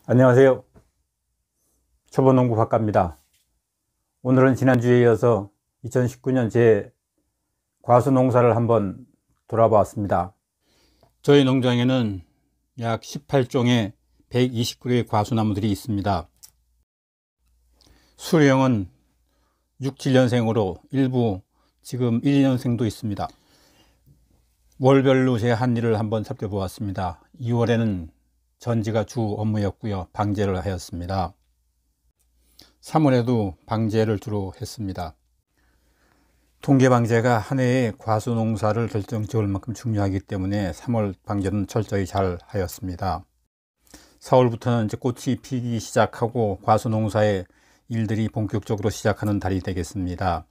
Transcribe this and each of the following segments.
안녕하세요. 초보농부 박가입니다. 오늘은 지난주에 이어서 2019년 제 과수 농사를 한번 돌아보았습니다. 저희 농장에는 약 18종의 120그루의 과수나무들이 있습니다. 수령은 6, 7년생으로 일부 지금 1, 2년생도 있습니다. 월별로 제 한 일을 한번 살펴보았습니다. 2월에는 전지가 주 업무였고요. 방제를 하였습니다. 3월에도 방제를 주로 했습니다. 동계방제가 한 해의 과수 농사를 결정지을 만큼 중요하기 때문에 3월 방제는 철저히 잘 하였습니다. 4월부터는 이제 꽃이 피기 시작하고 과수 농사의 일들이 본격적으로 시작하는 달이 되겠습니다.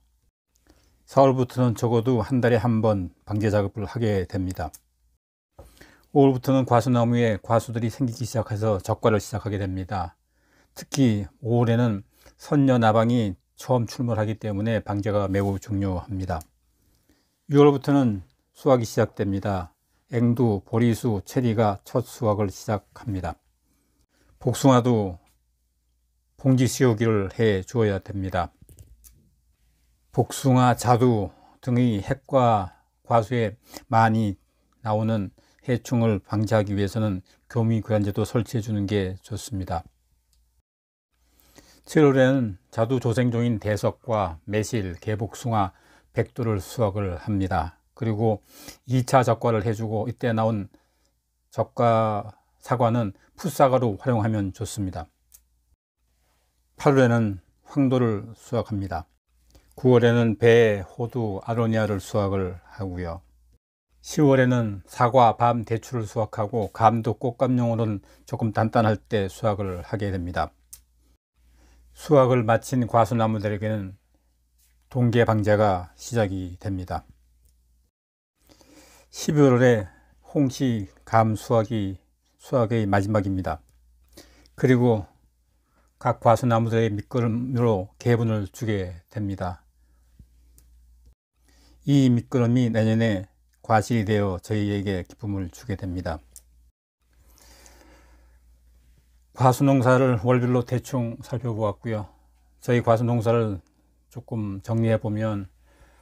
4월부터는 적어도 한 달에 한 번 방제 작업을 하게 됩니다. 5월부터는 과수나무에 과수들이 생기기 시작해서 적과를 시작하게 됩니다. 특히 5월에는 선녀나방이 처음 출몰하기 때문에 방제가 매우 중요합니다. 6월부터는 수확이 시작됩니다. 앵두, 보리수, 체리가 첫 수확을 시작합니다. 복숭아도 봉지 씌우기를 해 주어야 됩니다. 복숭아, 자두 등의 핵과 과수에 많이 나오는 해충을 방지하기 위해서는 교미교란제도 설치해 주는 게 좋습니다. 7월에는 자두 조생종인 대석과 매실, 개복숭아, 백두를 수확을 합니다. 그리고 2차 적과를 해주고 이때 나온 적과 사과는 풋사과로 활용하면 좋습니다. 8월에는 황도를 수확합니다. 9월에는 배, 호두, 아로니아를 수확을 하고요. 10월에는 사과, 밤, 대추를 수확하고 감도 꽃감용으로는 조금 단단할 때 수확을 하게 됩니다. 수확을 마친 과수나무들에게는 동계방제가 시작이 됩니다. 12월에 홍시, 감 수확의 마지막입니다. 그리고 각 과수나무들의 밑거름으로 개분을 주게 됩니다. 이 밑거름이 내년에 과실이 되어 저희에게 기쁨을 주게 됩니다. 과수농사를 월별로 대충 살펴보았고요. 저희 과수농사를 조금 정리해 보면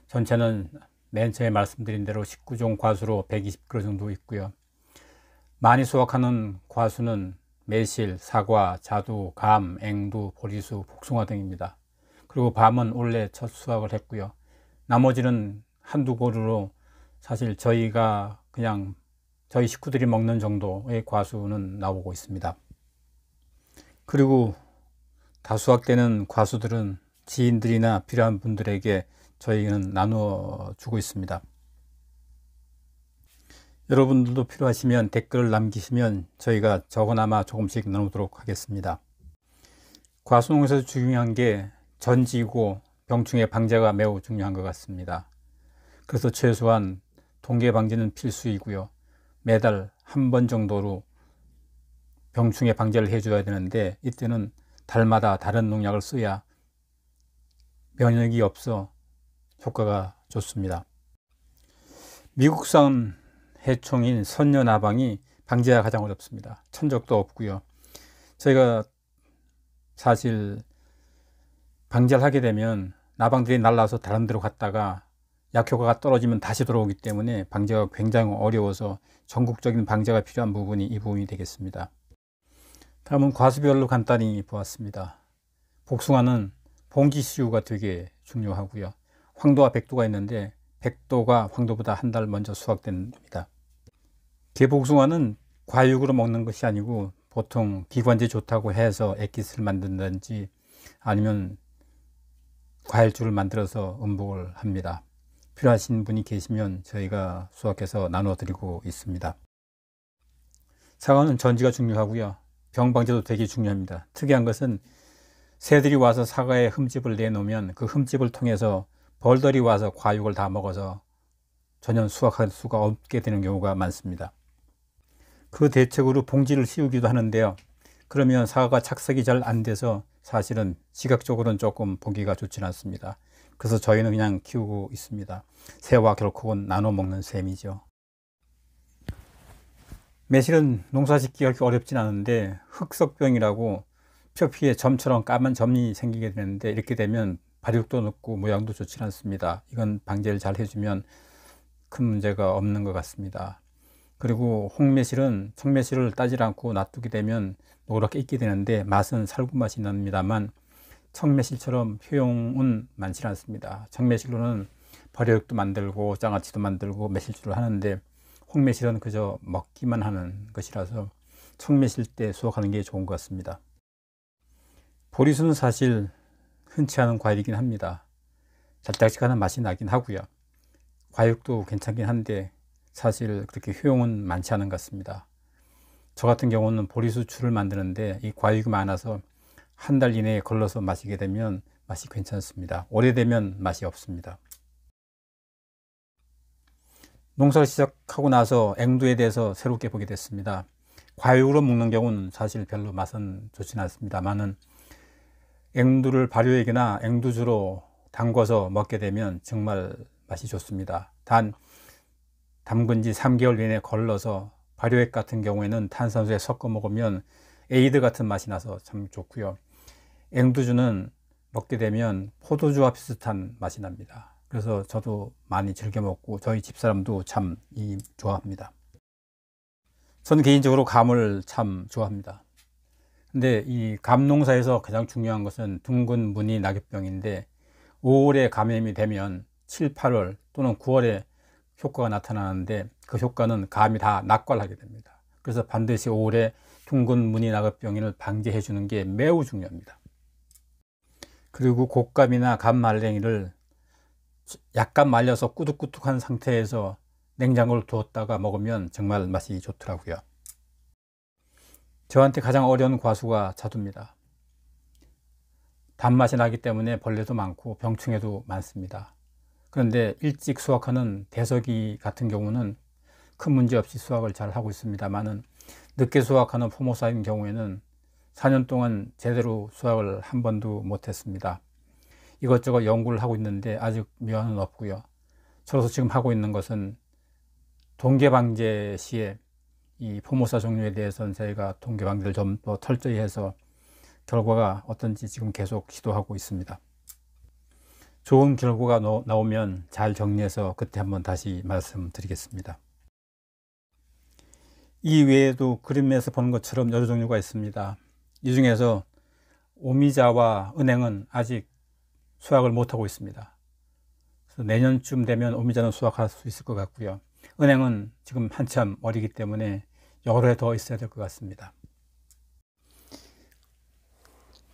전체는 맨 처음에 말씀드린 대로 19종 과수로 120그루 정도 있고요. 많이 수확하는 과수는 매실, 사과, 자두, 감, 앵두, 보리수, 복숭아 등입니다. 그리고 밤은 올해 첫 수확을 했고요. 나머지는 한두 그루로 사실 저희가 그냥 저희 식구들이 먹는 정도의 과수는 나오고 있습니다. 그리고 다 수확되는 과수들은 지인들이나 필요한 분들에게 저희는 나누어 주고 있습니다. 여러분들도 필요하시면 댓글을 남기시면 저희가 적어나마 조금씩 나누도록 하겠습니다. 과수농에서 중요한 게 전지고 병충해 방제가 매우 중요한 것 같습니다. 그래서 최소한 동계방제는 필수이고요. 매달 한 번 정도로 병충해 방제를 해줘야 되는데 이때는 달마다 다른 농약을 써야 면역이 없어 효과가 좋습니다. 미국산 해충인 선녀나방이 방제가 가장 어렵습니다. 천적도 없고요. 저희가 사실 방제를 하게 되면 나방들이 날라서 다른 데로 갔다가 약효과가 떨어지면 다시 돌아오기 때문에 방제가 굉장히 어려워서 전국적인 방제가 필요한 부분이 이 부분이 되겠습니다. 다음은 과수별로 간단히 보았습니다. 복숭아는 봉지 씌우가 되게 중요하고요. 황도와 백도가 있는데 백도가 황도보다 한 달 먼저 수확됩니다. 개복숭아는 과육으로 먹는 것이 아니고 보통 비관제 좋다고 해서 액기스를 만든다든지 아니면 과일주를 만들어서 음복을 합니다. 필요하신 분이 계시면 저희가 수확해서 나눠 드리고 있습니다. 사과는 전지가 중요하고요. 병방제도 되게 중요합니다. 특이한 것은 새들이 와서 사과에 흠집을 내놓으면 그 흠집을 통해서 벌들이 와서 과육을 다 먹어서 전혀 수확할 수가 없게 되는 경우가 많습니다. 그 대책으로 봉지를 씌우기도 하는데요. 그러면 사과가 착색이 잘 안 돼서 사실은 시각적으로는 조금 보기가 좋지는 않습니다. 그래서 저희는 그냥 키우고 있습니다. 새와 결국은 나눠 먹는 셈이죠. 매실은 농사짓기가 그렇게 어렵진 않은데 흑석병이라고 표피에 점처럼 까만 점이 생기게 되는데 이렇게 되면 발육도 늦고 모양도 좋지 않습니다. 이건 방제를 잘 해주면 큰 문제가 없는 것 같습니다. 그리고 홍매실은 청매실을 따지 않고 놔두게 되면 노랗게 익게 되는데 맛은 살구 맛이 납니다만 청매실처럼 효용은 많지 않습니다. 청매실로는 발효액도 만들고 장아찌도 만들고 매실주를 하는데 홍매실은 그저 먹기만 하는 것이라서 청매실 때 수확하는 게 좋은 것 같습니다. 보리수는 사실 흔치 않은 과일이긴 합니다. 달짝지근한 맛이 나긴 하고요. 과육도 괜찮긴 한데 사실 그렇게 효용은 많지 않은 것 같습니다. 저 같은 경우는 보리수 주를 만드는데 이 과육이 많아서 한 달 이내에 걸러서 마시게 되면 맛이 괜찮습니다. 오래되면 맛이 없습니다. 농사를 시작하고 나서 앵두에 대해서 새롭게 보게 됐습니다. 과육으로 먹는 경우는 사실 별로 맛은 좋지는 않습니다만은 앵두를 발효액이나 앵두주로 담궈서 먹게 되면 정말 맛이 좋습니다. 단 담근 지 3개월 이내에 걸러서 발효액 같은 경우에는 탄산수에 섞어 먹으면 에이드 같은 맛이 나서 참 좋고요. 앵두주는 먹게 되면 포도주와 비슷한 맛이 납니다. 그래서 저도 많이 즐겨 먹고 저희 집사람도 참 좋아합니다. 저는 개인적으로 감을 참 좋아합니다. 근데 이 감농사에서 가장 중요한 것은 둥근 무늬 낙엽병인데 5월에 감염이 되면 7, 8월 또는 9월에 효과가 나타나는데 그 효과는 감이 다 낙과하게 됩니다. 그래서 반드시 5월에 둥근 무늬 낙엽병을 방지해 주는 게 매우 중요합니다. 그리고 곶감이나 감말랭이를 약간 말려서 꾸덕꾸덕한 상태에서 냉장고를 두었다가 먹으면 정말 맛이 좋더라고요. 저한테 가장 어려운 과수가 자두입니다. 단맛이 나기 때문에 벌레도 많고 병충해도 많습니다. 그런데 일찍 수확하는 대서기 같은 경우는 큰 문제 없이 수확을 잘 하고 있습니다만은 늦게 수확하는 포모사인 경우에는 4년 동안 제대로 수확을 한 번도 못했습니다. 이것저것 연구를 하고 있는데 아직 묘안은 없고요. 저로서 지금 하고 있는 것은 동계방제 시에 이 포모사 종류에 대해서는 저희가 동계방제를 좀 더 철저히 해서 결과가 어떤지 지금 계속 시도하고 있습니다. 좋은 결과가 나오면 잘 정리해서 그때 한번 다시 말씀드리겠습니다. 이 외에도 그림에서 보는 것처럼 여러 종류가 있습니다. 이 중에서 오미자와 은행은 아직 수확을 못하고 있습니다. 그래서 내년쯤 되면 오미자는 수확할 수 있을 것 같고요. 은행은 지금 한참 어리기 때문에 여러 해 더 있어야 될 것 같습니다.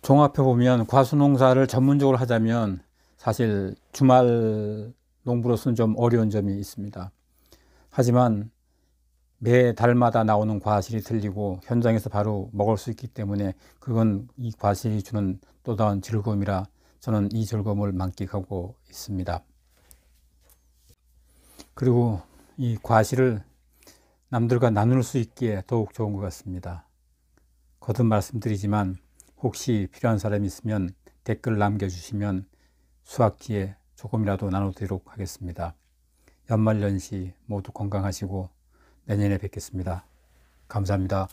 종합해 보면 과수농사를 전문적으로 하자면 사실 주말 농부로서는 좀 어려운 점이 있습니다. 하지만 매 달마다 나오는 과실이 틀리고 현장에서 바로 먹을 수 있기 때문에 그건 이 과실이 주는 또 다른 즐거움이라 저는 이 즐거움을 만끽하고 있습니다. 그리고 이 과실을 남들과 나눌 수 있기에 더욱 좋은 것 같습니다. 거듭 말씀드리지만 혹시 필요한 사람이 있으면 댓글 남겨주시면 수확기에 조금이라도 나눠드리도록 하겠습니다. 연말연시 모두 건강하시고 내년에 뵙겠습니다. 감사합니다.